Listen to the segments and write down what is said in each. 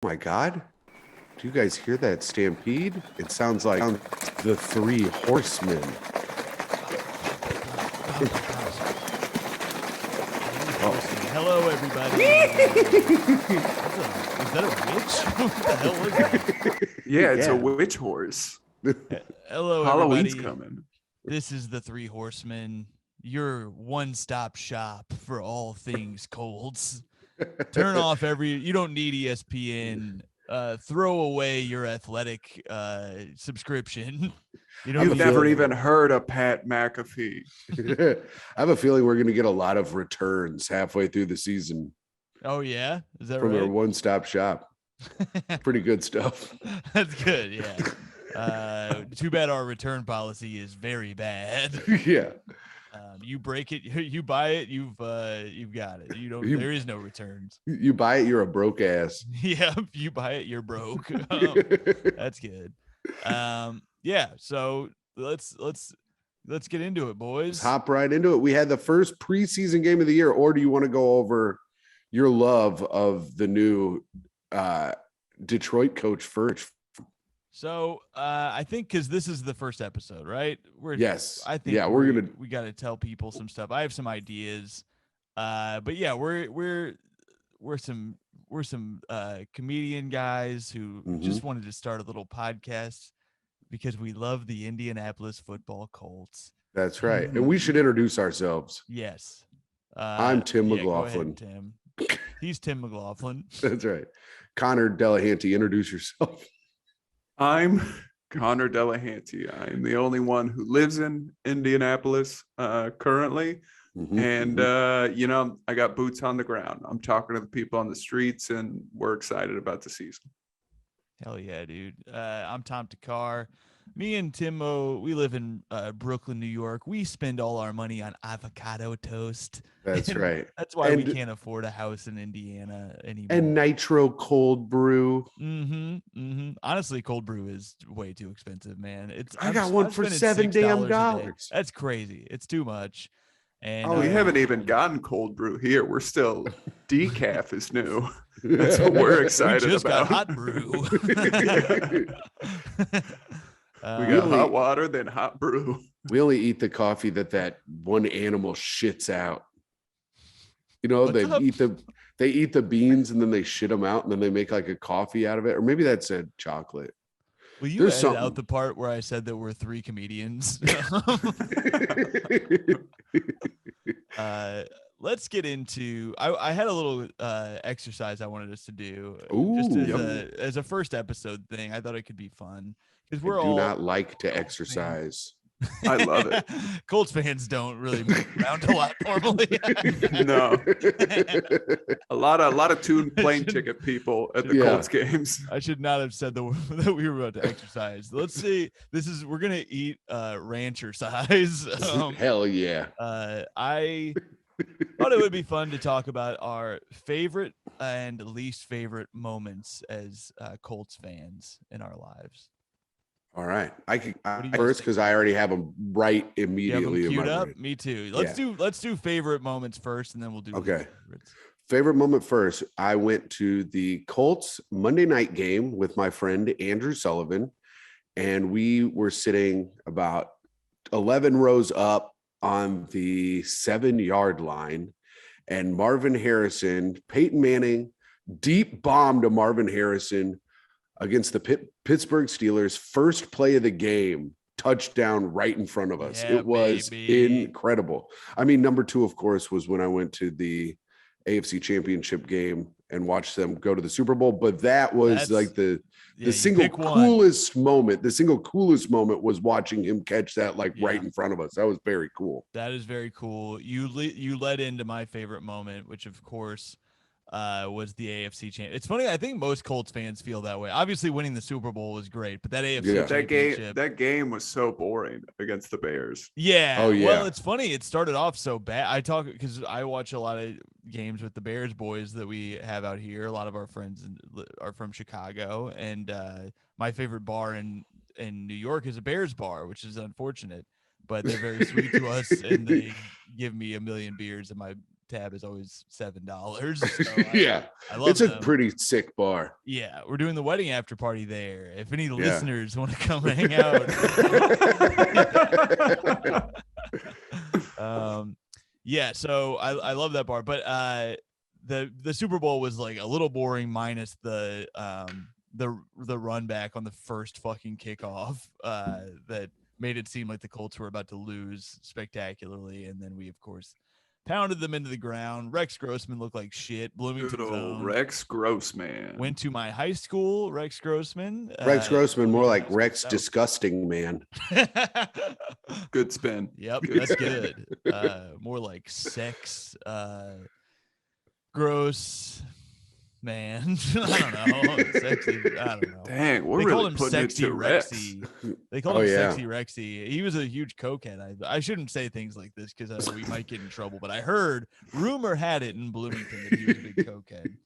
My God, do you guys hear that stampede? It sounds like the Three Horsemen. Hello, everybody. Is that a witch? What the hell was that? Yeah, it's a witch horse. Hello, Halloween's everybody. coming. This is the Three Horsemen, your one-stop shop for all things Colts. Turn off you don't need ESPN. Throw away your athletic subscription. You've never even heard of Pat McAfee. I have a feeling we're going to get a lot of returns halfway through the season. Oh, yeah? Is that from right? our one-stop shop. Pretty good stuff. That's good, yeah. Too bad our return policy is very bad. Yeah. You break it, you buy it, you've got it. There is no returns. You buy it, you're a broke ass. Yeah, if you buy it, you're broke. That's good. Yeah, so let's get into it, boys. Let's hop right into it. We had the first preseason game of the year, or do you want to go over your love of the new Detroit coach first? So I think because this is the first episode, right? Yes. I think we got to tell people some stuff. I have some ideas, but yeah, we're some comedian guys who just wanted to start a little podcast because we love the Indianapolis football Colts. That's right, and we should introduce ourselves. Yes, I'm Tim McLaughlin. Go ahead, Tim. He's Tim McLaughlin. That's right. Connor Delahanty, introduce yourself. I'm Connor Delahanty. I'm the only one who lives in Indianapolis currently. And, I got boots on the ground. I'm talking to the people on the streets, and we're excited about the season. Hell yeah, dude. I'm Tom Takar. Me and Timo, we live in Brooklyn, New York. We spend all our money on avocado toast. That's right. That's why we can't afford a house in Indiana anymore. And nitro cold brew. Honestly, cold brew is way too expensive, man. I got one for $7 damn. That's crazy. It's too much. And we haven't even gotten cold brew here. We're still decaf is new. That's what we're excited we just about. Got hot brew. We got hot water, then hot brew. We only eat the coffee that one animal shits out. You know, they eat the beans and then they shit them out and then they make like a coffee out of it. Or maybe that's a chocolate. Will you edit out the part where I said that we're three comedians? Let's get into. I had a little exercise I wanted us to do. Just as a first episode thing. I thought it could be fun because we do not like to exercise. I love it. Colts fans don't really move around a lot normally. No, a lot of plane ticket people at the Colts games. I should not have said that we were about to exercise. Let's see. We're gonna eat rancher size. Hell yeah! I thought it would be fun to talk about our favorite and least favorite moments as Colts fans in our lives. All right, I can first because I already have them right immediately. You have them queued up? Me too. Let's do favorite moments first, and then we'll do favorites. Favorite moment first. I went to the Colts Monday night game with my friend Andrew Sullivan, and we were sitting about 11 rows up on the 7-yard line, and Marvin Harrison, Peyton Manning, deep bomb to Marvin Harrison against the Pittsburgh Steelers, first play of the game, touchdown right in front of us. Yeah, it was incredible. I mean, number two, of course, was when I went to the AFC Championship game and watched them go to the Super Bowl. But that was the single coolest moment. The single coolest moment was watching him catch that right in front of us. That was very cool. That is very cool. You led into my favorite moment, which of course was the AFC champ. It's funny. I think most Colts fans feel that way. Obviously, winning the Super Bowl was great, but that AFC championship, that game was so boring against the Bears. Yeah. Oh yeah. Well, it's funny. It started off so bad. I talk because I watch a lot of games with the Bears boys that we have out here. A lot of our friends are from Chicago, and my favorite bar in New York is a Bears bar, which is unfortunate, but they're very sweet to us, and they give me a million beers at my tab is always $7. So I love it's a them. pretty sick bar. Yeah, we're doing the wedding after party there. If any Yeah. listeners want to come hang out. Yeah, so I love that bar, but the Super Bowl was like a little boring minus the run back on the first fucking kickoff that made it seem like the Colts were about to lose spectacularly, and then we of course pounded them into the ground. Rex Grossman looked like shit. Bloomington's own Rex Grossman went to my high school. Rex Grossman. Grossman, more like Rex Disgusting Man. Good spin. Yep, that's good. More like sex. Gross. Man, I don't know. Sexy. I don't know. Dang, we're they really called him putting Sexy it to Rexy. They called Oh, him yeah. Sexy Rexy. He was a huge cokehead. I shouldn't say things like this because we might get in trouble. But I heard rumor had it in Bloomington that he was a big cokehead,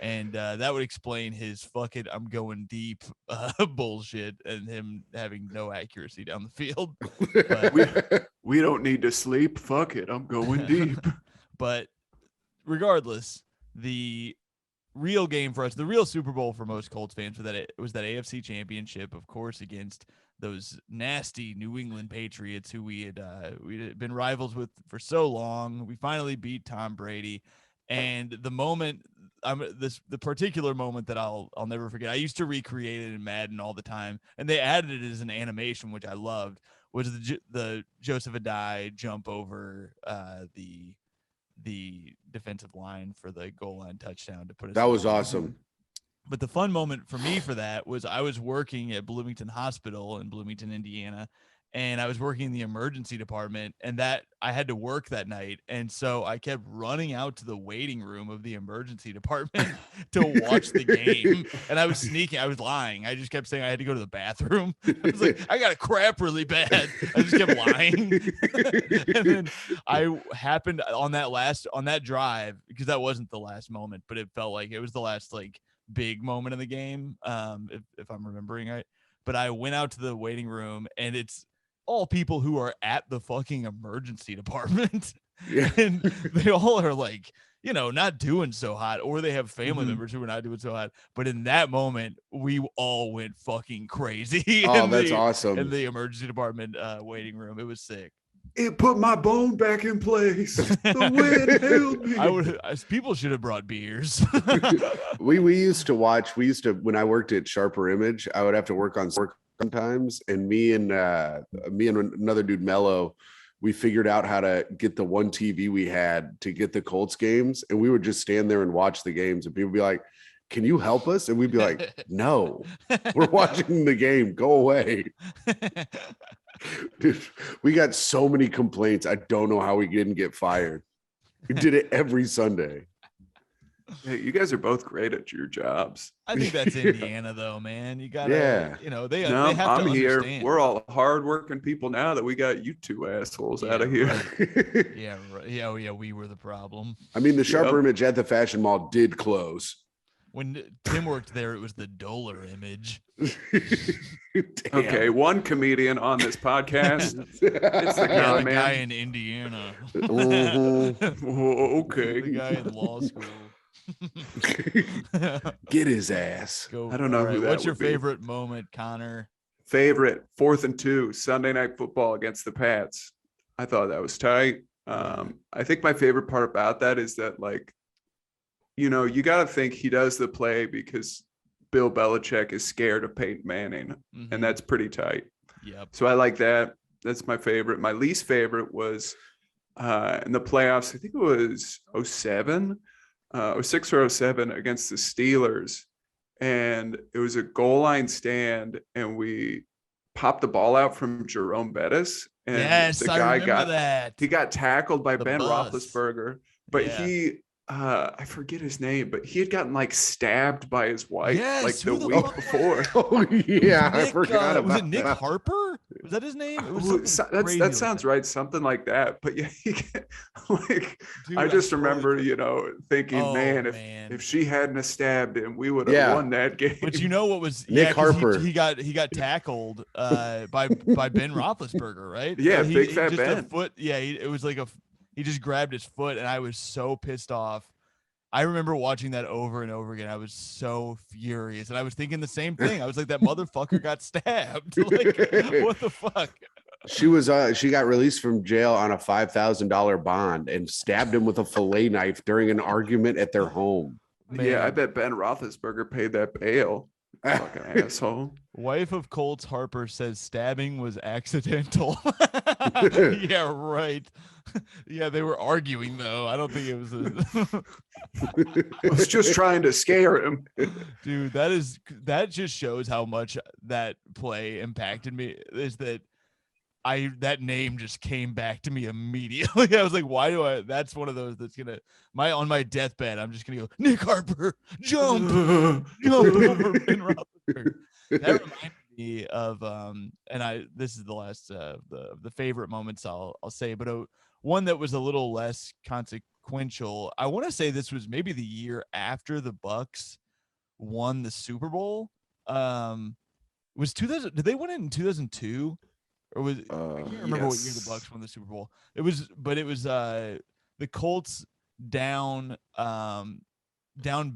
and that would explain his "fuck it, I'm going deep" bullshit and him having no accuracy down the field. But, we don't need to sleep. Fuck it, I'm going deep. But regardless, the real game for us, the real Super Bowl for most Colts fans was that AFC Championship, of course, against those nasty New England Patriots who we had been rivals with for so long. We finally beat Tom Brady, and the moment, the particular moment that I'll never forget. I used to recreate it in Madden all the time, and they added it as an animation, which I loved. Was the Joseph Adai jump over the defensive line for the goal line touchdown to put us. That was awesome. But the fun moment for me for that was I was working at Bloomington Hospital in Bloomington, Indiana, and I was working in the emergency department, and that I had to work that night. And so I kept running out to the waiting room of the emergency department to watch the game. And I was sneaking. I was lying. I just kept saying I had to go to the bathroom. I was like, I got to crap really bad. I just kept lying. And then I happened on that drive, because that wasn't the last moment, but it felt like it was the last like big moment of the game. If I'm remembering right, but I went out to the waiting room, and it's all people who are at the fucking emergency department. Yeah. And they all are like, not doing so hot, or they have family members who are not doing so hot. But in that moment, we all went fucking crazy. Oh, that's awesome. In the emergency department waiting room. It was sick. It put my bone back in place. The wind held me. People should have brought beers. we used to when I worked at Sharper Image, I would have to work sometimes, and me and another dude, Mello, we figured out how to get the one TV we had to get the Colts games, and we would just stand there and watch the games, and people would be like, can you help us? And we'd be like, no, we're watching the game, go away. Dude, we got so many complaints. I don't know how we didn't get fired. We did it every Sunday. Hey, you guys are both great at your jobs. I think that's Indiana, though, man. You gotta, they have to I'm here. understand. We're all hardworking people now that we got you two assholes out of here. Right. Yeah, right. Yeah, we were the problem. I mean, the Sharper Image at the Fashion Mall did close. When Tim worked there, it was the Doler Image. Okay, one comedian on this podcast. It's the the man. guy in Indiana. Okay. The guy in law school. Get his ass. I don't know who that What's your would be. favorite moment, Connor? Favorite 4th and 2 Sunday Night Football against the Pats. I thought that was tight. I think my favorite part about that is that, like, you got to think he does the play because Bill Belichick is scared of Peyton Manning, and that's pretty tight. Yep. So I like that. That's my favorite. My least favorite was in the playoffs. I think it was 07, 06 or 07 against the Steelers. And it was a goal line stand, and we popped the ball out from Jerome Bettis. And yes, the guy he got tackled by Ben bus. Roethlisberger, but he I forget his name, but he had gotten like stabbed by his wife like the week before. Oh yeah, Nick, I forgot about was it Nick that. Harper? Was that his name? It was that sounds right, something like that. But yeah, Dude, I just remember, thinking, man. if she hadn't stabbed him, we would have won that game. But you know what was Nick Harper? He got tackled by Ben Roethlisberger, right? Yeah, big fat Ben. It was like He just grabbed his foot, and I was so pissed off. I remember watching that over and over again. I was so furious, and I was thinking the same thing. I was like, that motherfucker got stabbed. Like, what the fuck? She got released from jail on a $5,000 bond and stabbed him with a fillet knife during an argument at their home. Man. Yeah, I bet Ben Roethlisberger paid that bail. Fucking asshole. Wife of Colts Harper says stabbing was accidental. Yeah, right. Yeah, they were arguing though. I don't think it was. I was just trying to scare him. Dude, that just shows how much that play impacted me. Is that that name just came back to me immediately. I was like, why do I? That's one of those that's gonna on my deathbed. I'm just gonna go, Nick Harper, jump over Ben Roethlisberger. That reminded me of and this is the last the favorite moments I'll say, but one that was a little less consequential. I want to say this was maybe the year after the Bucks won the Super Bowl. Was 2000? Did they win it in 2002? Or was I can't remember what year the Bucks won the Super Bowl. It was the Colts down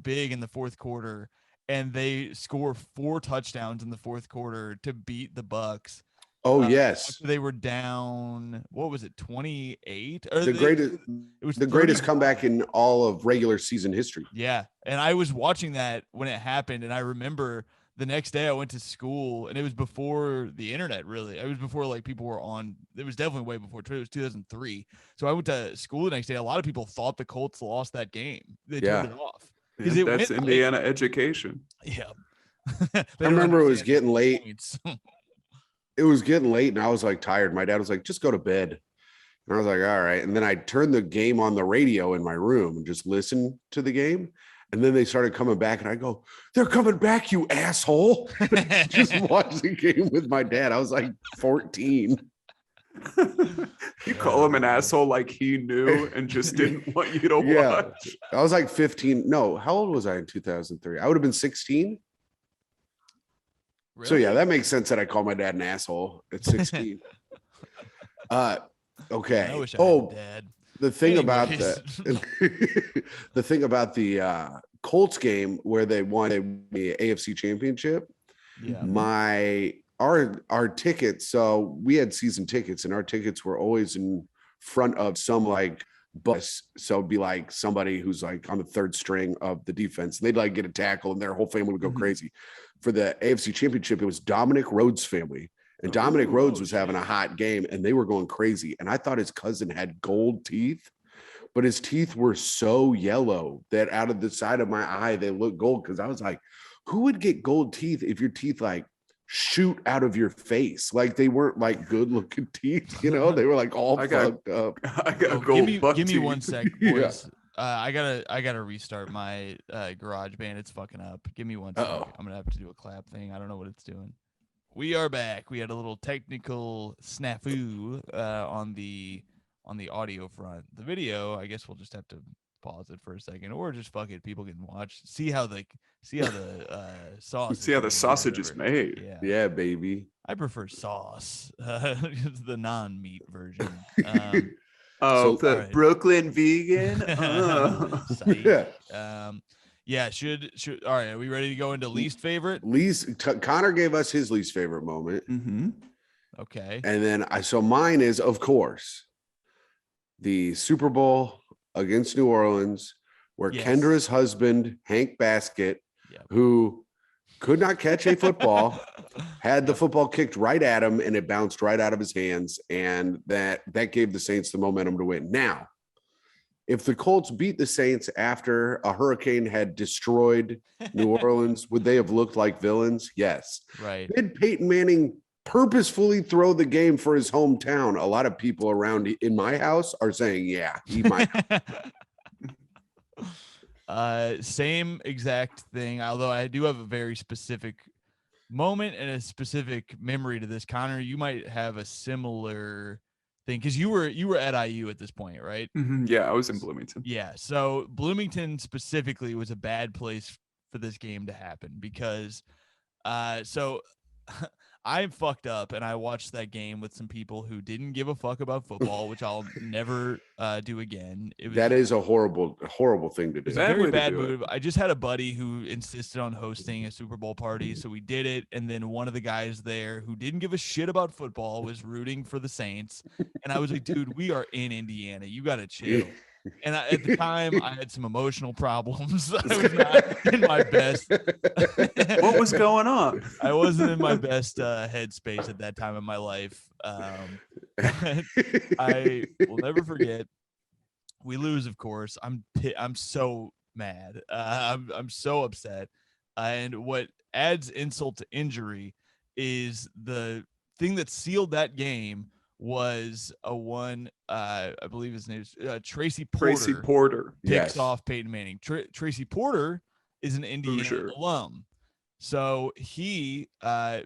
big in the fourth quarter, and they score 4 touchdowns in the fourth quarter to beat the Bucks. Oh yes, they were down. What was it, 28? It was the greatest comeback in all of regular season history. Yeah, and I was watching that when it happened, and I remember. The next day I went to school, and it was before the internet, really. It was before like people were on. It was definitely way before. It was 2003. So I went to school the next day. A lot of people thought the Colts lost that game. They turned it off. Yeah, that's Indiana education. Yeah. I remember it was getting late. It was getting late, and I was like tired. My dad was like, just go to bed. And I was like, all right. And then I turned the game on the radio in my room and just listened to the game. And then they started coming back, and I go, they're coming back, you asshole. Just watch the game with my dad. I was like 14. You call him an asshole like he knew and just didn't want you to watch. I was like 15. No, how old was I in 2003? I would have been 16. Really? So yeah, that makes sense that I call my dad an asshole at 16. Okay. I wish I had a dad. The thing about the Colts game where they won the AFC Championship, our tickets. So we had season tickets, and our tickets were always in front of some like bus. So it'd be like somebody who's like on the third string of the defense, and they'd like get a tackle, and their whole family would go crazy. For the AFC Championship, it was Dominic Rhodes' family. And Dominic Rhodes was having a hot game, and they were going crazy. And I thought his cousin had gold teeth, but his teeth were so yellow that out of the side of my eye, they looked gold. Because I was like, who would get gold teeth if your teeth like shoot out of your face? Like they weren't like good looking teeth, you know? They were like all fucked up. I got gold. Give me 1 sec, boys. I gotta restart my garage band. It's fucking up. Give me 1 sec. I'm gonna have to do a clap thing. I don't know what it's doing. We are back. We had a little technical snafu on the audio front. The video, I guess we'll just have to pause it for a second, or just fuck it. People can watch, see how the sauce. See how the sausage is made. Yeah, baby. I prefer sauce, the non-meat version. The Brooklyn vegan. Yeah, should all right, are we ready to go into least favorite? Connor gave us his least favorite moment. Mm-hmm. Okay. And then so mine is, of course, the Super Bowl against New Orleans, where Kendra's husband, Hank Baskett, who could not catch a football, had the football kicked right at him, and it bounced right out of his hands. And that gave the Saints the momentum to win. Now, if the Colts beat the Saints after a hurricane had destroyed New Orleans, would they have looked like villains? Yes. Right. Did Peyton Manning purposefully throw the game for his hometown? A lot of people around in my house are saying, yeah, he might. Same exact thing, although I do have a very specific moment and a specific memory to this. Connor, you might have a similar thing because you were at IU at this point, right? Mm-hmm. Yeah, I was in Bloomington. Yeah, so Bloomington specifically was a bad place for this game to happen because so I fucked up and I watched that game with some people who didn't give a fuck about football, which I'll never do again. That is a horrible thing to do. It was a very bad move. I just had a buddy who insisted on hosting a Super Bowl party, so we did it. And then one of the guys there who didn't give a shit about football was rooting for the Saints. And I was like, dude, we are in Indiana. You got to chill. And at the time, I had some emotional problems. I was not in my best. What was going on? I wasn't in my best headspace at that time in my life. I will never forget. We lose, of course. I'm so mad. I'm so upset. And what adds insult to injury is the thing that sealed that game was a one, I believe his name is Tracy Porter. Picks off Peyton Manning. Tracy Porter is an Indiana alum. So he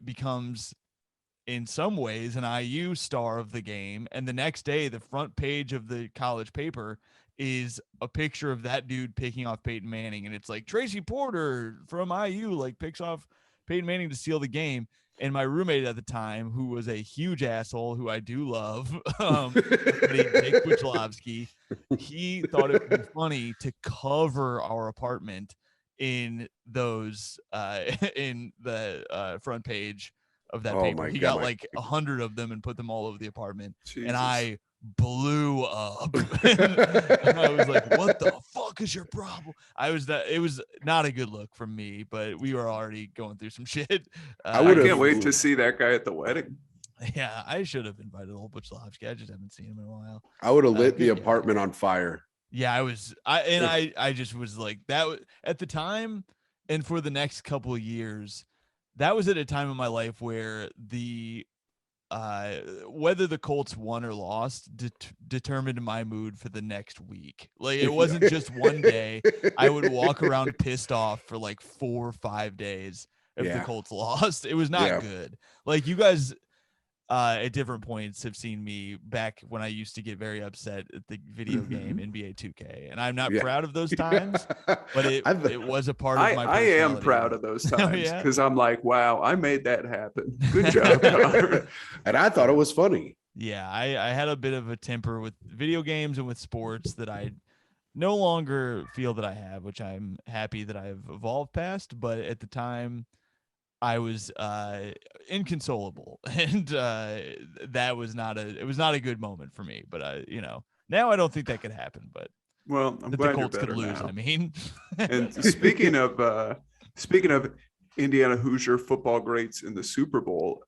becomes, in some ways, an IU star of the game. And the next day, the front page of the college paper is a picture of that dude picking off Peyton Manning. And it's like, Tracy Porter from IU, like, picks off Peyton Manning to seal the game. And my roommate at the time, who was a huge asshole, who I do love, Nick Puchalowski, he thought it would be funny to cover our apartment in those in the front page of that paper. He got like 100 of them and put them all over the apartment. Jesus. And I blew up. And I was like, what the fuck is your problem? It was not a good look from me, but we were already going through some shit. I can't wait to see that guy at the wedding. Yeah, I should have invited old Puchalowski. I just haven't seen him in a while. I would have lit the apartment on fire. Yeah, I just was like that at the time, and for the next couple of years, that was at a time in my life where the whether the Colts won or lost determined my mood for the next week. Like, it wasn't just one day. I would walk around pissed off for like 4 or 5 days if the Colts lost. It was not good. Like, you guys at different points have seen me back when I used to get very upset at the video game NBA 2K, and I'm not proud of those times, but it was a part of my personality. I am proud of those times because I'm like, wow, I made that happen. Good job, Connor. And I thought it was funny. Yeah, I had a bit of a temper with video games and with sports that I no longer feel that I have, which I'm happy that I've evolved past. But at the time, I was inconsolable, and that was not a good moment for me. But now I don't think that could happen. But well, I'm glad the Colts could lose. Now. I mean, and speaking of Indiana Hoosier football greats in the Super Bowl,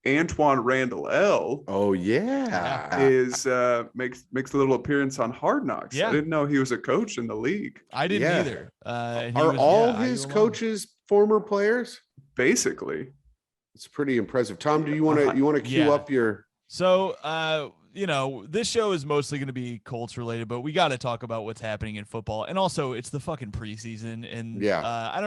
Antoine Randall L. Oh yeah, is makes a little appearance on Hard Knocks. Yeah. I didn't know he was a coach in the league. I didn't either. Are all his coaches former players? Basically, it's pretty impressive. Tom, do you want to cue up your? So, this show is mostly going to be Colts related, but we got to talk about what's happening in football, and also it's the fucking preseason, and I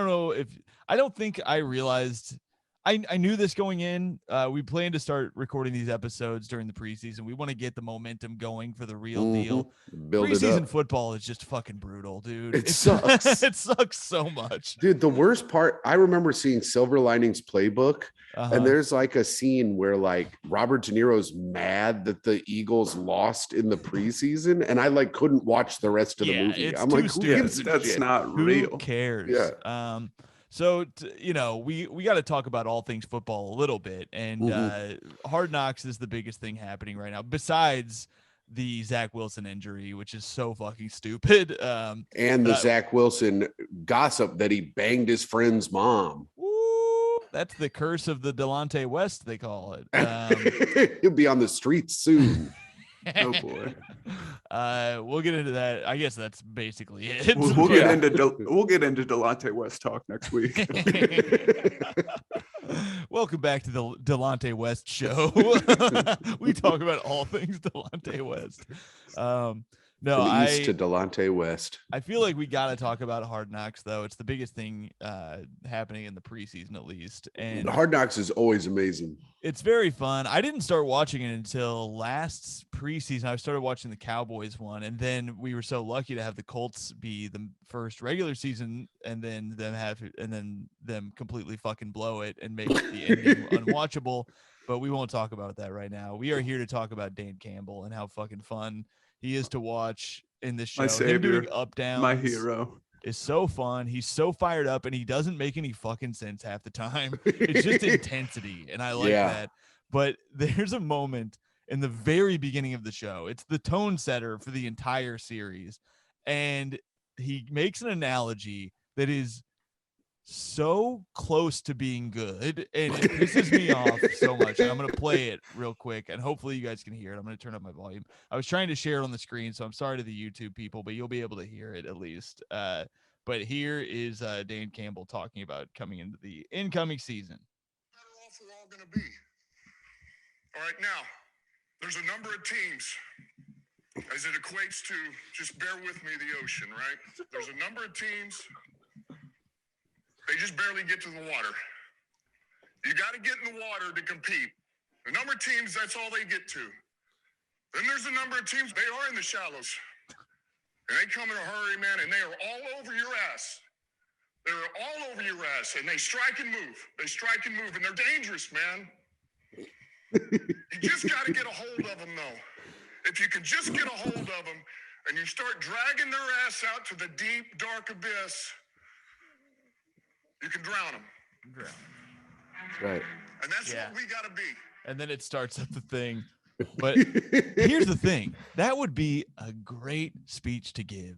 don't think I realized. I knew this going in. We plan to start recording these episodes during the preseason. We want to get the momentum going for the real deal. Preseason football is just fucking brutal, dude. It sucks. It sucks so much. Dude, the worst part, I remember seeing Silver Linings Playbook, and there's like a scene where like Robert De Niro's mad that the Eagles lost in the preseason, and I like couldn't watch the rest of the movie. I'm like, who gives a that's shit? Not real. Who cares? Yeah. So, we got to talk about all things football a little bit, and Hard Knocks is the biggest thing happening right now, besides the Zach Wilson injury, which is so fucking stupid. And the Zach Wilson gossip that he banged his friend's mom. Woo, that's the curse of the Delonte West, they call it. He'll be on the streets soon. Oh boy. We'll get into that. I guess that's basically it. We'll get into Delonte West talk next week. Welcome back to the Delonte West show. We talk about all things Delonte West. No, From East to Delonte West. I feel like we got to talk about Hard Knocks, though. It's the biggest thing happening in the preseason, at least. And Hard Knocks is always amazing. It's very fun. I didn't start watching it until last preseason. I started watching the Cowboys one, and then we were so lucky to have the Colts be the first regular season, and then them completely fucking blow it and make the ending unwatchable. But we won't talk about that right now. We are here to talk about Dan Campbell and how fucking fun he is to watch in this show. My savior, him doing up downs, my hero, is so fun. He's so fired up, and he doesn't make any fucking sense half the time. It's just intensity, and I like that. But there's a moment in the very beginning of the show. It's the tone setter for the entire series, and he makes an analogy that is so close to being good, and it pisses me off so much. And I'm going to play it real quick, and hopefully you guys can hear it. I'm going to turn up my volume. I was trying to share it on the screen, so I'm sorry to the YouTube people, but you'll be able to hear it at least. But here is Dan Campbell talking about coming into the incoming season. Better off we're all going to be. All right, now, there's a number of teams, as it equates to, just bear with me, the ocean, right? There's a number of teams, they just barely get to the water. You got to get in the water to compete. The number of teams, that's all they get to. Then there's a number of teams, they are in the shallows. And they come in a hurry, man, and they are all over your ass. They're all over your ass, and they strike and move. They strike and move, and they're dangerous, man. You just got to get a hold of them, though. If you can just get a hold of them, and you start dragging their ass out to the deep, dark abyss, you can drown them. Right. And that's what we got to be. And then it starts up the thing. But here's the thing. That would be a great speech to give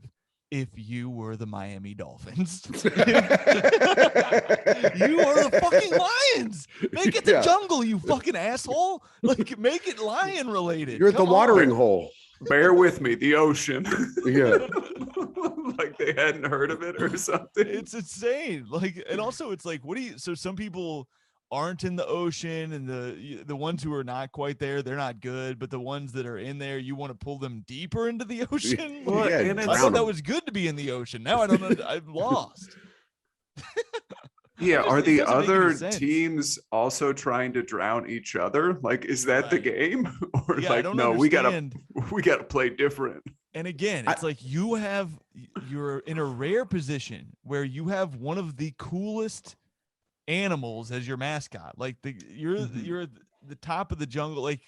if you were the Miami Dolphins. You are the fucking Lions. Make it the jungle, you fucking asshole. Like, make it lion related. You're at the watering hole. Bear with me, the ocean. Yeah. Like they hadn't heard of it or something. It's insane. Like, and also it's like, so some people aren't in the ocean, and the ones who are not quite there, they're not good, but the ones that are in there, you want to pull them deeper into the ocean. Well, and I thought that was good to be in the ocean. Now I don't know. I'm lost. Yeah, are the other teams also trying to drown each other? Like, is that the game? Or like, no, we gotta play different. And again, it's like you're in a rare position where you have one of the coolest animals as your mascot. Like you're the top of the jungle. Like,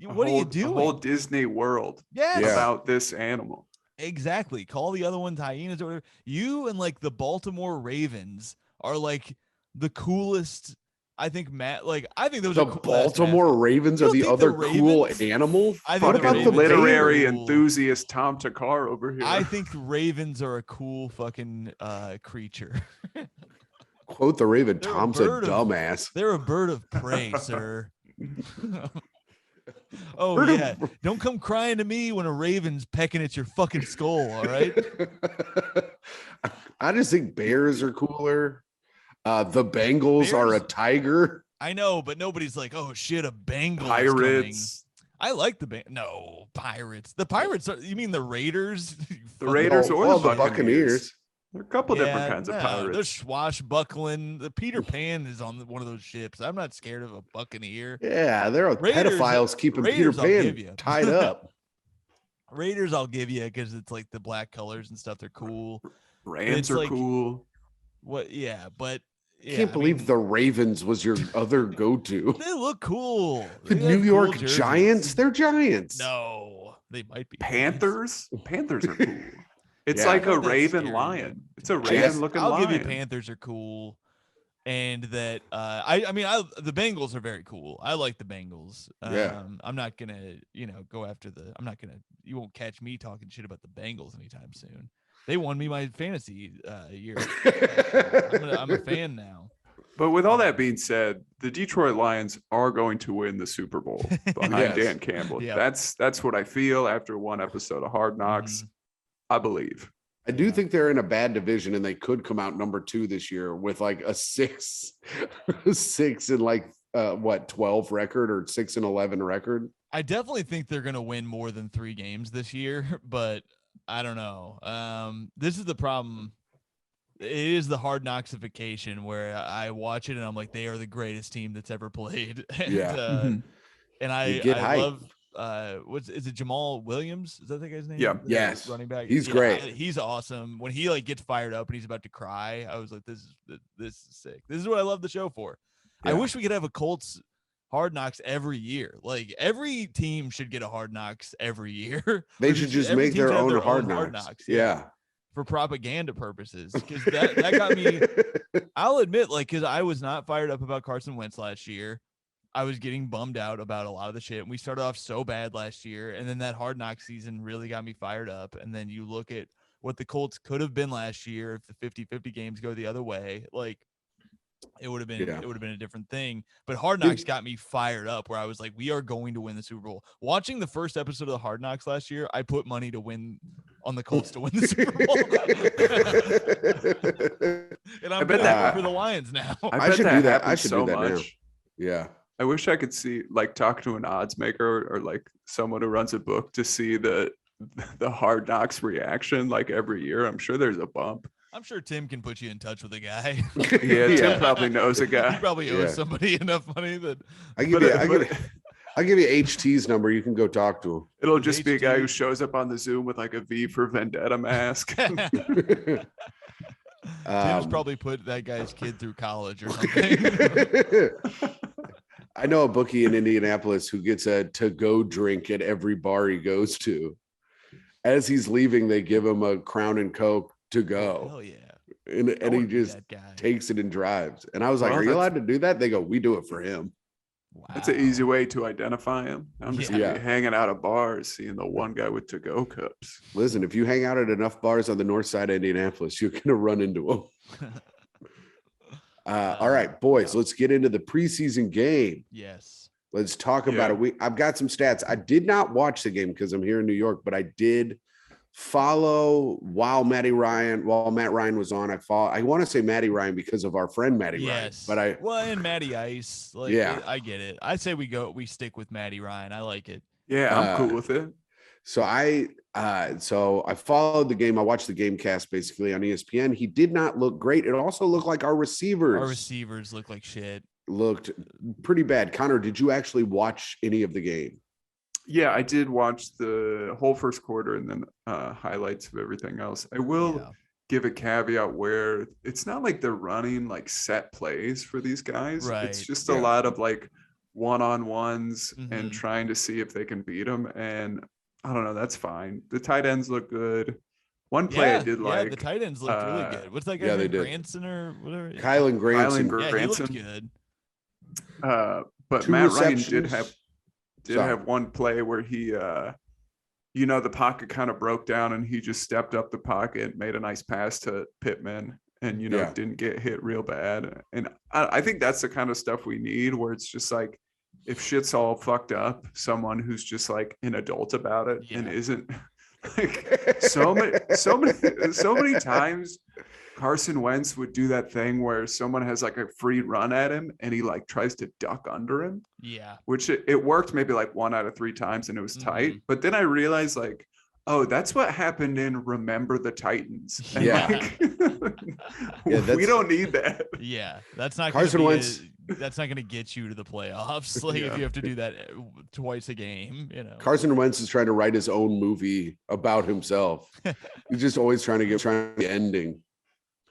what are you doing? The whole Disney World about this animal. Exactly. Call the other ones hyenas or whatever. You and like the Baltimore Ravens are like the coolest. I think I think those the are Baltimore Ravens are the other cool animal. I think what about the literary enthusiast Tom Takar over here? I think ravens are a cool fucking creature. Quote the Raven, Tom's a dumbass. They're a bird of prey, sir. Oh, don't come crying to me when a raven's pecking at your fucking skull, all right? I just think bears are cooler. The Bengals are a tiger. I know, but nobody's like, oh shit, a Bengal. Pirates. I like the no pirates. The pirates are. You mean the Raiders? The Raiders or the Buccaneers. There are a couple different kinds of pirates. They're swashbuckling. The Peter Pan is on one of those ships. I'm not scared of a Buccaneer. Yeah, they're pedophiles keeping Peter Pan tied up. Raiders, I'll give you because it's like the black colors and stuff. They're cool. Rams are cool. What? Yeah, but. I can't believe the Ravens was your other go-to. They look cool. The New York Giants, they're giants. No, they might be. Panthers? Panthers are cool. It's like a raven lion. It's a raven-looking lion. I'll give you Panthers are cool. And that, the Bengals are very cool. I like the Bengals. I'm not going to, go after you won't catch me talking shit about the Bengals anytime soon. They won me my fantasy year. I'm a fan now. But with all that being said, the Detroit Lions are going to win the Super Bowl behind Dan Campbell. Yep. That's what I feel after one episode of Hard Knocks. Mm-hmm. I believe. I do think they're in a bad division, and they could come out number 2 this year with like a 6 and like 12 record or 6-11 record. I definitely think they're going to win more than 3 games this year, but I don't know. This is the problem. It is the Hard Knocksification where I watch it and I'm like, they are the greatest team that's ever played. And, and I love is it Jamal Williams? Is that the guy's name? Yeah. Yes. Running back. He's great. He's awesome. When he like gets fired up and he's about to cry, I was like, this is sick. This is what I love the show for. Yeah. I wish we could have a Colts Hard Knocks every year. Like every team should get a Hard Knocks every year. They should just make their own Hard Knocks. Yeah. For propaganda purposes, because that got me. I'll admit, like, because I was not fired up about Carson Wentz last year. I was getting bummed out about a lot of the shit. And we started off so bad last year, and then that Hard Knock season really got me fired up. And then you look at what the Colts could have been last year if the 50-50 games go the other way. Like, it would have been a different thing. But Hard Knocks got me fired up where I was like, we are going to win the Super Bowl. Watching the first episode of the Hard Knocks last year, I put money to win on the Colts to win the Super Bowl. And I'm betting for the Lions now. I should do that. I should do that now. Yeah. I wish I could see, like, talk to an odds maker or like someone who runs a book to see the Hard Knocks reaction like every year. I'm sure there's a bump. I'm sure Tim can put you in touch with a guy. Yeah, Tim probably knows a guy. He probably owes somebody enough money that I'll give you HT's number. You can go talk to him. It'll just be a guy who shows up on the Zoom with like a V for Vendetta mask. Tim's probably put that guy's kid through college or something. I know a bookie in Indianapolis who gets a to-go drink at every bar he goes to. As he's leaving, they give him a Crown and Coke to go. Hell yeah. And he just takes it and drives. And I was like, are you allowed to do that? They go, we do it for him. Wow. That's an easy way to identify him. I'm just gonna be hanging out at bars, seeing the one guy with to-go cups. Listen, if you hang out at enough bars on the north side of Indianapolis, you're gonna run into him. All right, boys, let's get into the preseason game. Yes. Let's talk about it. I've got some stats. I did not watch the game because I'm here in New York, but I did follow while Matt Ryan was on. I want to say Matty Ryan because of our friend Matty Ryan. But and Matty Ice. Like, I get it. I say we stick with Matty Ryan. I like it. Yeah, I'm cool with it. So I followed the game. I watched the game cast basically on ESPN. He did not look great. It also looked like our receivers look like shit. Looked pretty bad. Connor, did you actually watch any of the game? Yeah, I did watch the whole first quarter and then highlights of everything else. I will give a caveat where it's not like they're running like set plays for these guys. Right. It's just a lot of like one-on-ones and trying to see if they can beat them. And I don't know, that's fine. The tight ends look good. One play I did like. The tight ends looked really good. What's that guy named Granson or whatever? Kylan Granson. Yeah, he looked good. But Matt Ryan did have one play where he the pocket kind of broke down and he just stepped up the pocket, made a nice pass to Pittman and didn't get hit real bad. And I think that's the kind of stuff we need, where it's just like, if shit's all fucked up, someone who's just like an adult about it and isn't like so many times Carson Wentz would do that thing where someone has like a free run at him and he like tries to duck under him. Yeah. Which it worked maybe like 1 out of 3 times and it was tight. But then I realized like, oh, that's what happened in Remember the Titans. And we don't need that. Yeah. That's not Carson Wentz. That's not going to get you to the playoffs. Like if you have to do that twice a game, Carson Wentz is trying to write his own movie about himself. He's just always trying to get the ending.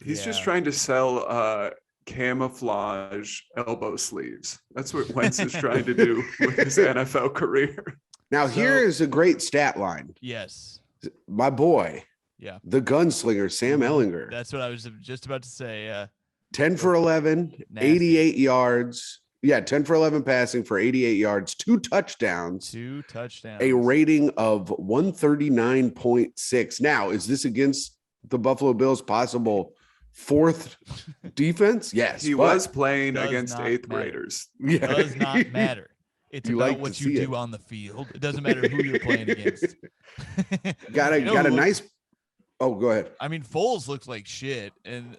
He's just trying to sell camouflage elbow sleeves. That's what Wentz is trying to do with his NFL career. Now, here is a great stat line. Yes. My boy. Yeah. The gunslinger, Sam Ehlinger. That's what I was just about to say. 10 for 11, nasty. 88 yards. Yeah, 10 for 11 passing for 88 yards, 2 touchdowns. 2 touchdowns. A rating of 139.6. Now, is this against the Buffalo Bills' possible 4th defense? Yes. He was playing against 8th graders. Yeah. Does not matter. It's about what you do on the field. It doesn't matter who you're playing against. got a nice. Oh, go ahead. I mean, Foles looks like shit, and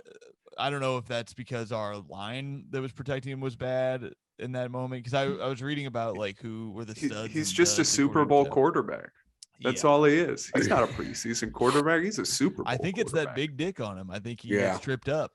I don't know if that's because our line that was protecting him was bad in that moment. Because I was reading about like who were the studs. He's just a Super Bowl quarterback. That's all he is. He's not a preseason quarterback. He's a Super Bowl I think it's that big dick on him. I think he gets tripped up.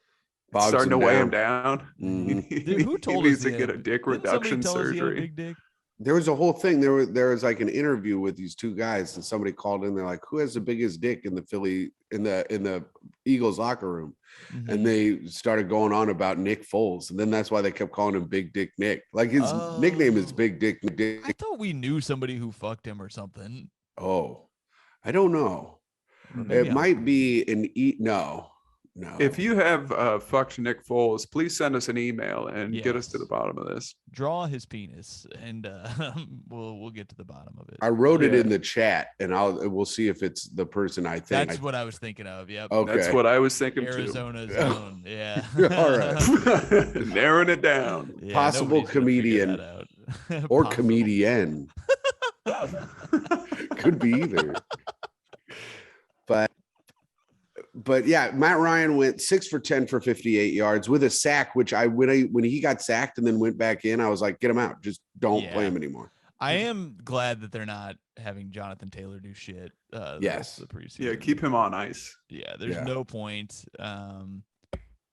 It's starting to weigh him down. Dude, who told he us needs to get a dick reduction surgery. Big dick? There was a whole thing. There was like an interview with these two guys, and somebody called in. They're like, "Who has the biggest dick in the Philly in the Eagles locker room?" Mm-hmm. And they started going on about Nick Foles, and then that's why they kept calling him Big Dick Nick. Like his nickname is Big Dick Nick. I thought we knew somebody who fucked him or something. Oh, I don't know. It might be no. If you have fucked Nick Foles, please send us an email and get us to the bottom of this. Draw his penis, and we'll get to the bottom of it. I wrote it in the chat, and we'll see if it's the person I think. That's what I was thinking of. Yep. Okay. That's what I was thinking Arizona's own. Yeah. All right. Narrowing it down. Yeah, possible comedian or comedian. Could be either. But yeah, Matt Ryan went 6 for 10 for 58 yards with a sack, which when he got sacked and then went back in, I was like, get him out. Just don't play him anymore. I am glad that they're not having Jonathan Taylor do shit. Yes. The preseason. Yeah, keep him on ice. Yeah, there's no point.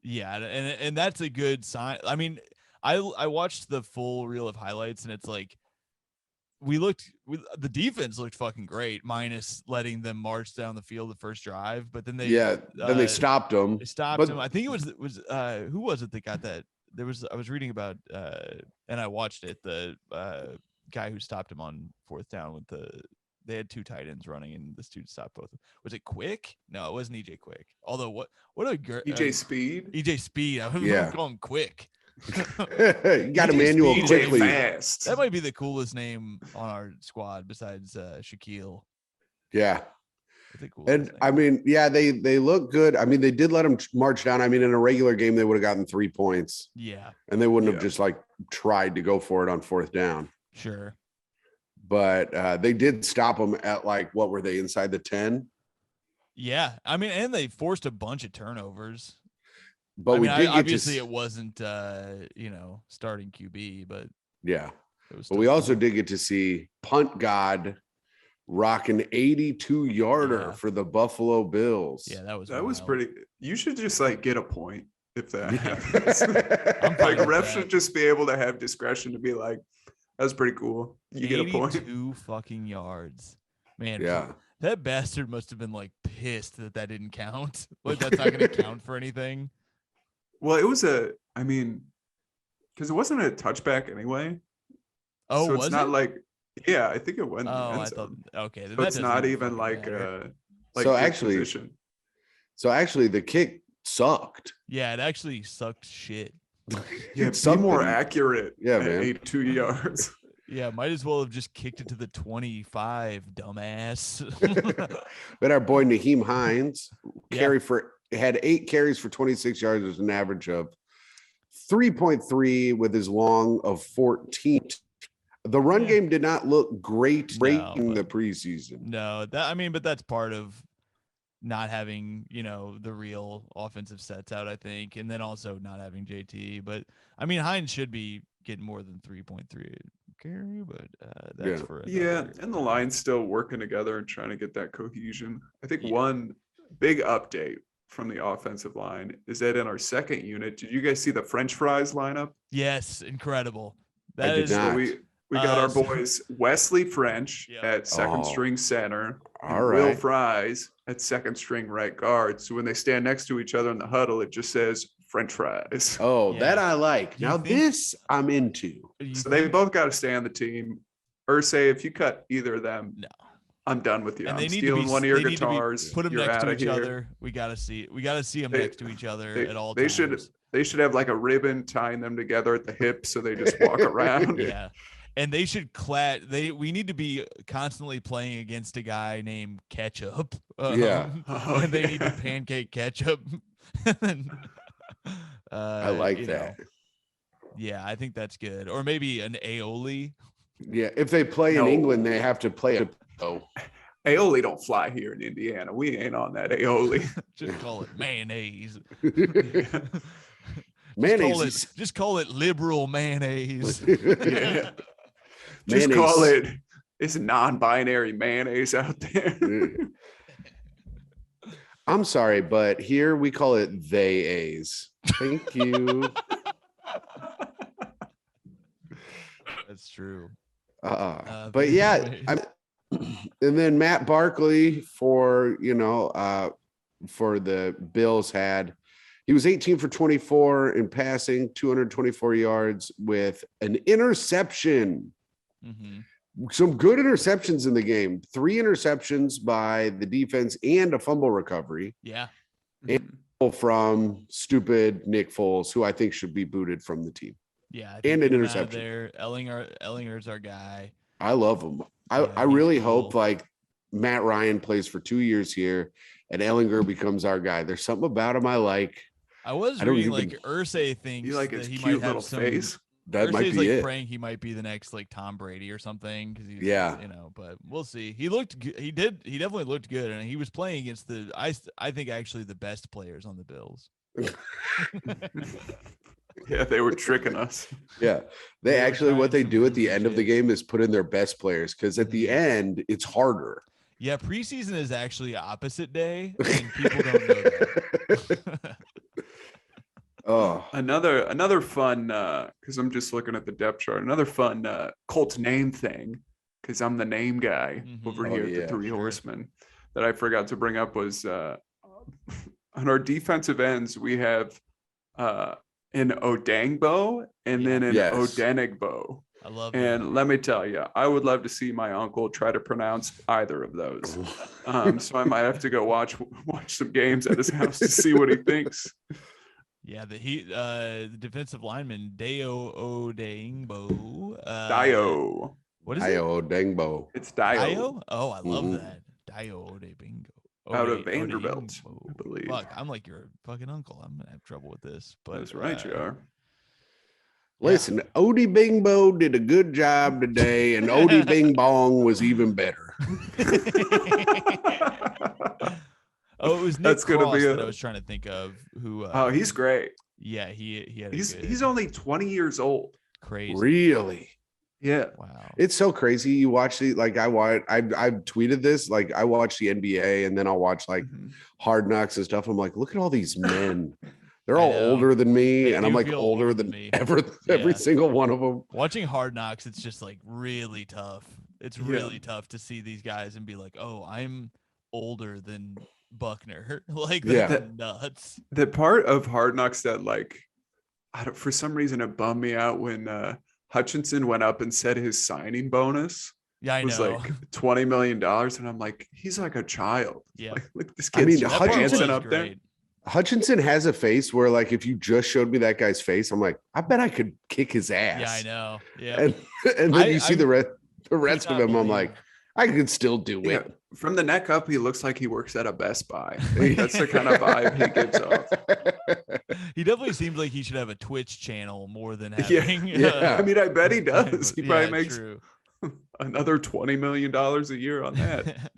Yeah, and that's a good sign. I mean, I watched the full reel of highlights, and it's like the defense looked fucking great, minus letting them march down the field the first drive. But then they they stopped them. They stopped him. I think it was who was it that got that? I was reading about and I watched it. The guy who stopped him on fourth down they had two tight ends running, and this dude stopped both. Was it Quick? No, it wasn't EJ Quick. Although what a EJ Speed. EJ Speed. I'm gonna call him Quick. You got Emmanuel quickly. Fast. That might be the coolest name on our squad besides Shaquille. Yeah. And I mean, they look good. I mean, they did let them march down. I mean, in a regular game, they would have gotten 3 points. Yeah. And they wouldn't have just like tried to go for it on fourth down. Sure. But they did stop them at like, what were they, inside the 10? Yeah. I mean, and they forced a bunch of turnovers. But obviously it wasn't starting QB, but yeah. But we also did get to see punt god rock an 82-yarder for the Buffalo Bills. Yeah, that was pretty. You should just like get a point if that happens. Like refs should just be able to have discretion to be like, that's pretty cool. You get a point. 82 fucking yards, man. Yeah. That bastard must have been like pissed that didn't count. Like that's not going to count for anything. Well, it was because it wasn't a touchback anyway. Oh, so it's not like, I think it went. Oh, I thought, okay. But it's not even like so actually, position. So actually, the kick sucked. Yeah, it actually sucked shit. Yeah, be more accurate. Yeah, man. 82 yards. Yeah, might as well have just kicked it to the 25, dumbass. But our boy Naheem Hines had 8 carries for 26 yards with an average of 3.3 with his long of 14. The run game did not look great in the preseason. No, but that's part of not having, the real offensive sets out, I think, and then also not having JT. But I mean, Hines should be getting more than 3.3 carry, but that's for and the line's still working together and trying to get that cohesion. I think one big update from the offensive line is that in our second unit, did you guys see the French fries lineup? Yes, incredible. That is so we got our boys Wesley French at second string center, and Will Fries at second string right guard. So when they stand next to each other in the huddle, it just says French fries. That I like. Now this I'm into. So they both got to stay on the team. Ursay, if you cut either of them, I'm done with you. And I'm stealing one of your guitars. Put them next to each other. We gotta see them next to each other at all times. They should have like a ribbon tying them together at the hip so they just walk around. Yeah. And they should we need to be constantly playing against a guy named Ketchup. And they need to pancake Ketchup. I like that. Yeah, I think that's good. Or maybe an aioli. Yeah, if they play in England, they have to play it. Aioli don't fly here in Indiana. We ain't on that aioli. Just call it mayonnaise. Mayonnaise. Just call it liberal mayonnaise. Just call it non-binary mayonnaise out there. I'm sorry, but here we call it they A's. Thank you. That's true. But yeah, and then Matt Barkley for the Bills he was 18 for 24 in passing, 224 yards with an interception. Mm-hmm. Some good interceptions in the game. 3 interceptions by the defense and a fumble recovery. Yeah. And from stupid Nick Foles, who I think should be booted from the team. Yeah. And an interception. There, Ellinger's our guy. I love him. I really hope like Matt Ryan plays for 2 years here and Ellinger becomes our guy. There's something about him I like. I was reading like Irsay thinks you like that his he cute might have little face. That Irsay's might be like it. praying he might be the next like Tom Brady or something because he's but we'll see. He looked good. He definitely looked good, and he was playing against I think actually the best players on the Bills. Yeah, they were tricking us. Yeah, they actually what they do at the end of the game is put in their best players because at the end it's harder. Yeah, preseason is actually opposite day, and people don't know that. Oh, another fun because I'm just looking at the depth chart. Another fun Colts name thing because I'm the name guy over here at the Three Horsemen that I forgot to bring up was on our defensive ends we have an Odangbo and then an Odenigbo. I love and that. let me tell you, I would love to see my uncle try to pronounce either of those. So I might have to go watch some games at his house to see what he thinks. Yeah, the defensive lineman Dayo Odengbo. Dio. What is it? Dayo Odengbo. It's Dio. Dio? Oh, I love that. Dio Odengbo. Out of Vanderbilt, I believe. Fuck, I'm like your fucking uncle. I'm gonna have trouble with this. But that's right, you are. Listen, Odie Bingbo did a good job today, and Odie Bing Bong was even better. Oh, it was Nick That's Cross gonna be that I was trying to think of. Who? Oh, he's great. Yeah, he had. He's only 20 years old. Crazy. Really? Yeah. Wow. It's so crazy. You watch the I've tweeted this. Like I watch the NBA, and then I'll watch like Hard Knocks and stuff. I'm like, look at all these men. They're all older than me, and I'm like older than me. Every single one of them. Watching Hard Knocks, it's just like really tough. It's really tough to see these guys and be like, oh, I'm older than Buckner. Like that's nuts. The part of Hard Knocks that like for some reason it bummed me out when Hutchinson went up and said his signing bonus was like $20 million, and I'm like, he's like a child. Yeah, like this kid's dancing up there. Hutchinson has a face where, like, if you just showed me that guy's face, I'm like, I bet I could kick his ass. Yeah, I know. Yeah, and then you see the rest of him, I'm like, I could still do it. From the neck up, he looks like he works at a Best Buy. Like, that's the kind of vibe he gives off. He definitely seems like he should have a Twitch channel more than having. I mean, I bet he does. He probably makes another $20 million a year on that.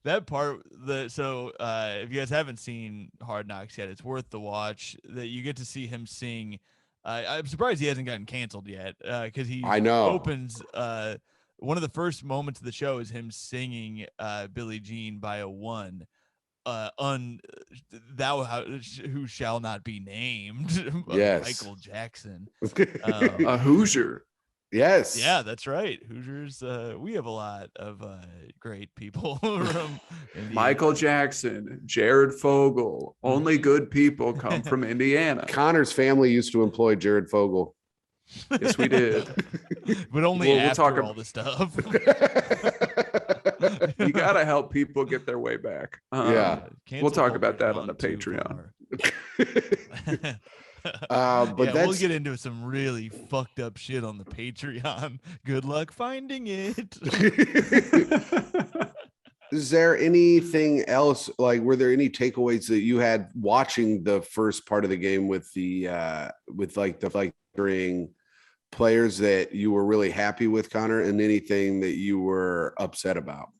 That part, if you guys haven't seen Hard Knocks yet, it's worth the watch. That you get to see him sing. I'm surprised he hasn't gotten canceled yet because he opens. One of the first moments of the show is him singing Billie Jean by a one. Who shall not be named. Yes. Michael Jackson. A Hoosier. Yes. Yeah, that's right. Hoosiers. We have a lot of great people from Indiana. Michael Jackson, Jared Fogle. Only good people come from Indiana. Connor's family used to employ Jared Fogle. Yes, we did. But only after all the stuff. You got to help people get their way back. We'll talk about that on the Patreon. But we'll get into some really fucked up shit on the Patreon. Good luck finding it. Is there anything else? Like, were there any takeaways that you had watching the first part of the game with the players that you were really happy with, Connor, and anything that you were upset about?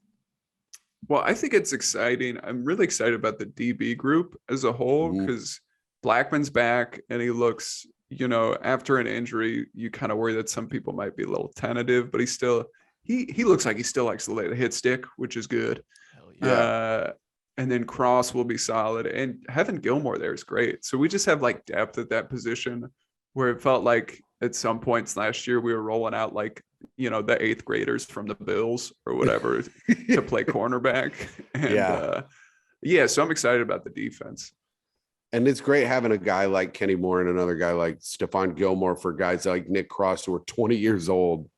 Well, I think it's exciting. I'm really excited about the DB group as a whole because Blackman's back and he looks, after an injury, you kind of worry that some people might be a little tentative, but he looks like he still likes to lay the hit stick, which is good. Hell yeah. And then Cross will be solid, and having Gilmore there is great. So we just have like depth at that position, where it felt like at some points last year we were rolling out like, the 8th graders from the Bills or whatever to play cornerback. And so I'm excited about the defense. And it's great having a guy like Kenny Moore and another guy like Stephon Gilmore for guys like Nick Cross who are 20 years old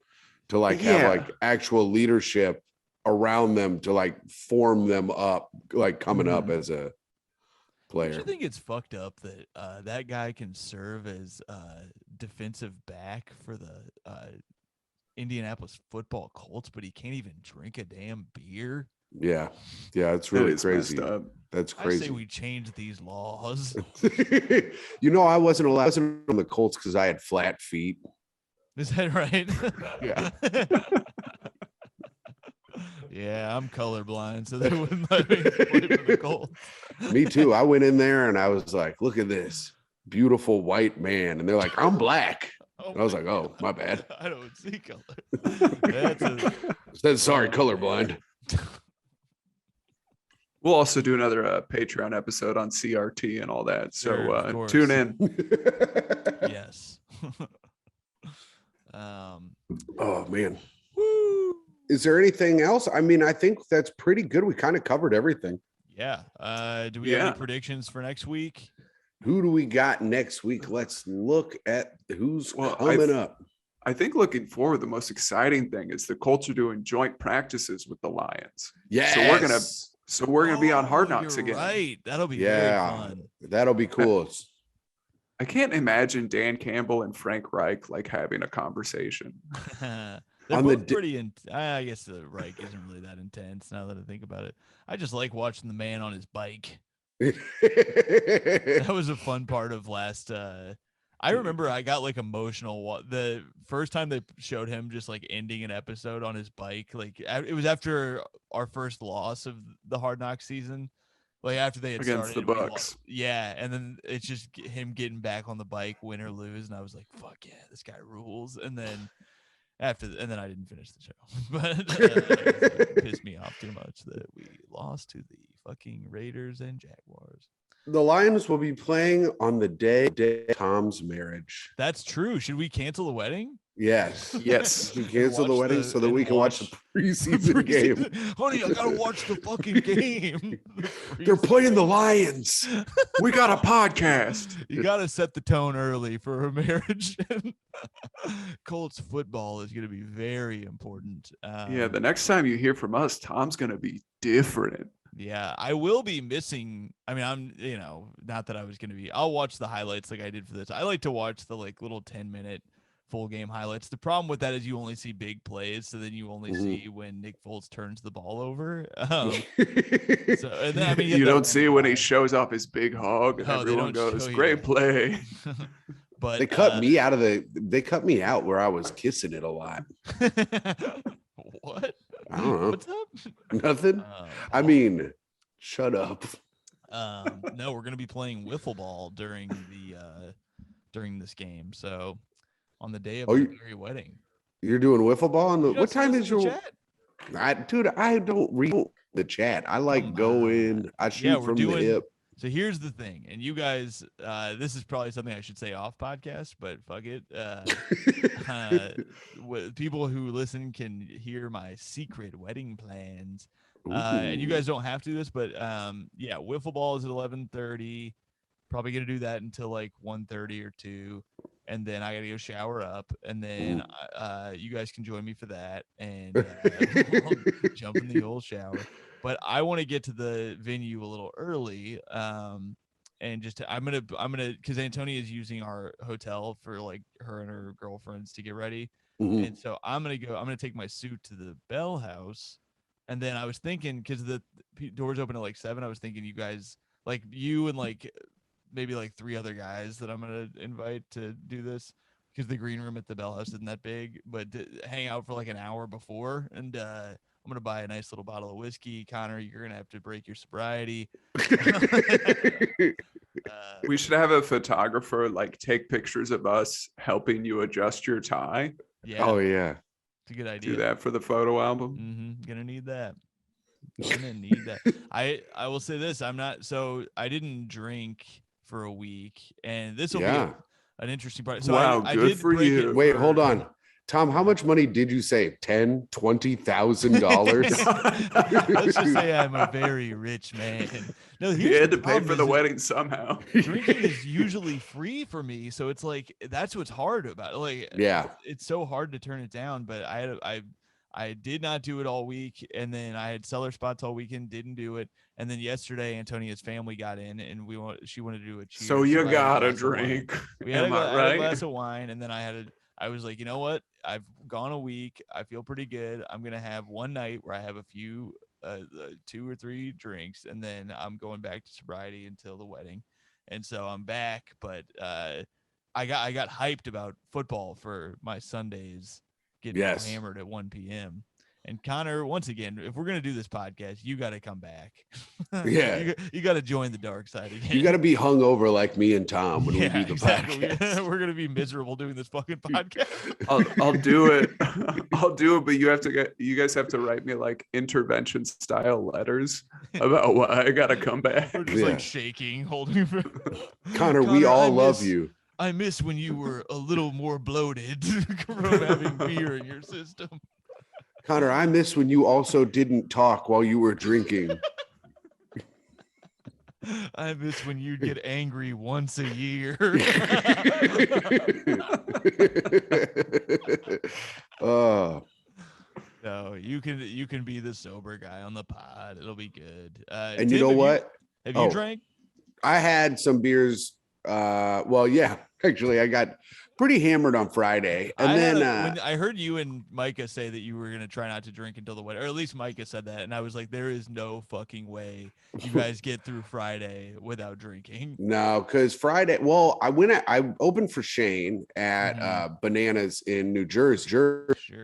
to like have like actual leadership around them to like form them up, like coming up as a player. Do you think it's fucked up that that guy can serve as defensive back for the Indianapolis football Colts, but he can't even drink a damn bear? Yeah, it's really crazy. That's crazy. I say we change these laws. I wasn't allowed on the Colts because I had flat feet. Is that right? Yeah. Yeah, I'm colorblind, so they wouldn't let me play for the Colts. Me too. I went in there and I was like, "Look at this beautiful white man," and they're like, "I'm black." I was like, "Oh, my bad. I don't see color." Said sorry, colorblind. We'll also do another Patreon episode on CRT and all that. So tune in. Yes. Oh man. Woo. Is there anything else? I mean, I think that's pretty good. We kind of covered everything. Yeah. Do we have any predictions for next week? Who do we got next week? Let's look at who's coming up. I think looking forward, the most exciting thing is the Colts are doing joint practices with the Lions. Yeah. So we're gonna be on Hard Knocks again. Right. That'll be very fun. That'll be cool. I can't imagine Dan Campbell and Frank Reich like having a conversation. They're both pretty. I guess the Reich isn't really that intense now that I think about it. I just like watching the man on his bike. That was a fun part of last. I remember I got like emotional the first time they showed him just like ending an episode on his bike. Like it was after our first loss of the Hard Knocks season. Like after they had against started, the Bucks. And then it's just him getting back on the bike, win or lose, and I was like, "Fuck yeah, this guy rules!" And then I didn't finish the show, but it pissed me off too much that we lost to the fucking Raiders and Jaguars. The Lions will be playing on the day of Tom's marriage. That's true. Should we cancel the wedding? Yes. Yes. We cancel the wedding so that we can watch the preseason game. Honey, I gotta watch the fucking game. They're playing the Lions. We got a podcast. You gotta set the tone early for a marriage. Colts football is gonna be very important. The next time you hear from us, Tom's gonna be different. Yeah, I will be missing. I mean, I'm, not that I was going to be. I'll watch the highlights like I did for this. I like to watch the like little 10-minute full game highlights. The problem with that is you only see big plays, so then you only see when Nick Foles turns the ball over. You don't see when he shows off his big hog and everyone goes, "Great play." But they cut me out they cut me out where I was kissing it a lot. What? I don't know. What's up? Nothing. I mean, shut up. No, we're gonna be playing wiffle ball during this game. So on the day of my very wedding. You're doing wiffle ball what time is your chat? I don't read the chat. I like go in. I shoot from the hip. So here's the thing, and you guys, this is probably something I should say off podcast, but fuck it. People who listen can hear my secret wedding plans. And you guys don't have to do this, but wiffle ball is at 11:30. Probably gonna do that until like 1:30 or 2, and then I gotta go shower up, and then you guys can join me for that, and I'll jump in the old shower. But I want to get to the venue a little early, and just I'm gonna because Antonia is using our hotel for like her and her girlfriends to get ready, and so I'm gonna take my suit to the Bell House, and then I was thinking because the doors open at like 7, I was thinking you guys like you and like maybe like 3 other guys that I'm gonna invite to do this because the green room at the Bell House isn't that big, but hang out for like an hour before and. I'm going to buy a nice little bottle of whiskey. Connor, you're going to have to break your sobriety. We should have a photographer like take pictures of us helping you adjust your tie. Yeah. Oh, yeah. It's a good idea. Do that for the photo album. Gonna need that. I will say this. I didn't drink for a week, and this will be an interesting part. So wow, I good did for break you. it Wait, hold on. Tom, how much money did you save? $10,000-$20,000? Let's just say I'm a very rich man. No, You had to pay for the wedding somehow. Drinking is usually free for me, so it's like that's what's hard about it. Like, it's so hard to turn it down. But I did not do it all week, and then I had cellar spots all weekend, didn't do it, and then yesterday Antonia's family got in, and she wanted to do a cheers. So you gotta drink. We had a glass of wine, and then I was like, you know what? I've gone a week. I feel pretty good. I'm going to have one night where I have a few, 2 or 3 drinks, and then I'm going back to sobriety until the wedding. And so I'm back, but I got hyped about football for my Sundays getting hammered at 1 p.m. And Connor, once again, if we're going to do this podcast, you got to come back. Yeah. you got to join the dark side again. You got to be hungover like me and Tom when we do the podcast. We're going to be miserable doing this fucking podcast. I'll do it. I'll do it, but you guys have to write me like intervention style letters about why I got to come back. We're just like shaking, holding. Connor, we all love you. I miss when you were a little more bloated from having beer in your system. Connor, I miss when you also didn't talk while you were drinking. I miss when you'd get angry once a year. Oh. No, you can be the sober guy on the pod. It'll be good. And Tim, you know what? Have you drank? I had some beers. Well, yeah, actually, I got pretty hammered on Friday, and when I heard you and Micah say that you were gonna try not to drink until the wedding, or at least Micah said that, and I was like, there is no fucking way you guys get through Friday without drinking. No, because Friday, well, I opened for Shane at Bananas in New Jersey,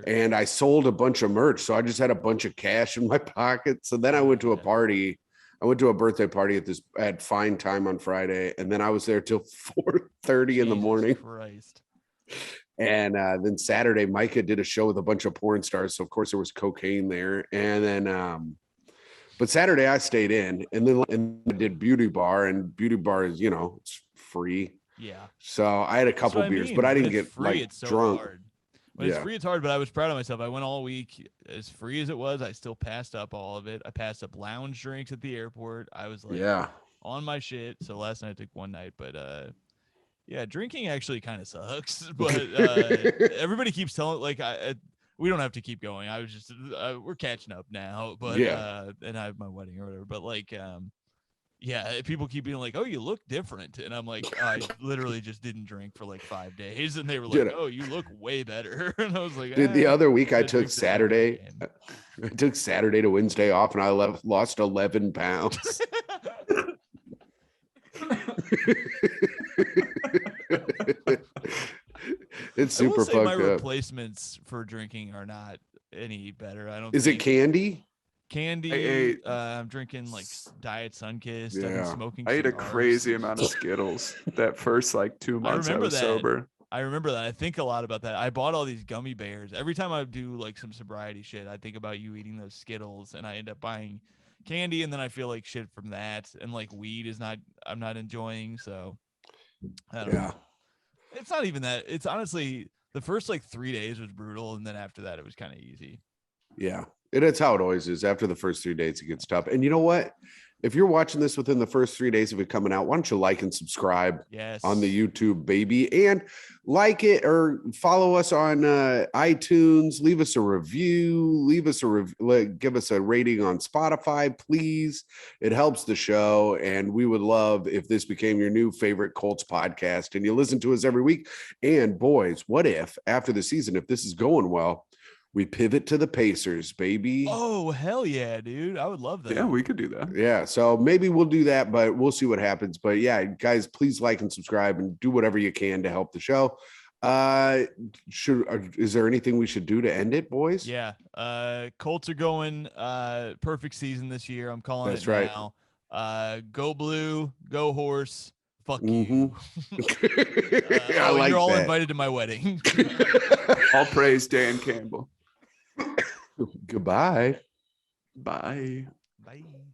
and I sold a bunch of merch, so I just had a bunch of cash in my pocket. So then I went to a party. I went to a birthday party at Fine Time on Friday, and then I was there till 4:30 in the morning. Christ. And then Saturday, Micah did a show with a bunch of porn stars, so of course there was cocaine there. And then, but Saturday I stayed in, and then I did Beauty Bar, and Beauty Bar is, it's free. Yeah. So I had a couple beers, but I didn't get free, it's so drunk. Hard. When it's free, it's hard, but I was proud of myself. I went all week. As free as it was, I still passed up all of it. I passed up lounge drinks at the airport. I was like on my shit. So last night I took one night, but drinking actually kind of sucks. But everybody keeps telling, like, we don't have to keep going. I was just we're catching up now, but and I have my wedding or whatever. But like people keep being like, oh, you look different. And I'm like, I literally just didn't drink for like 5 days. And they were like, oh, you look way better. And I was like, dude, the other week I took Saturday. I took Saturday to Wednesday off, and I lost 11 pounds. It's super fucked my up. Replacements for drinking are not any better. I don't. Is it candy? Candy. I'm drinking like Diet Sunkist. I've been smoking. I ate a crazy amount of Skittles that first like 2 months I was sober. I remember that. I think a lot about that. I bought all these gummy bears. Every time I do like some sobriety shit, I think about you eating those Skittles, and I end up buying candy, and then I feel like shit from that. And like weed I'm not enjoying. So I don't know. It's not even that. It's honestly the first like 3 days was brutal, and then after that it was kind of easy. Yeah. It's how it always is. After the first 3 days, it gets tough. And you know what? If you're watching this within the first 3 days of it coming out, why don't you like and subscribe on the YouTube, baby, and like it or follow us on iTunes. Leave us a review. Give us a rating on Spotify, please. It helps the show, and we would love if this became your new favorite Colts podcast and you listen to us every week. And boys, what if after the season, if this is going well, we pivot to the Pacers, baby? Oh, hell yeah, dude. I would love that. Yeah, we could do that. Yeah, so maybe we'll do that, but we'll see what happens. But yeah, guys, please like and subscribe and do whatever you can to help the show. Is there anything we should do to end it, boys? Yeah. Colts are going perfect season this year. I'm calling it now. Go blue, go horse. Fuck you. I like you're all that. invited to my wedding. All praise Dan Campbell. Goodbye. Bye. Bye.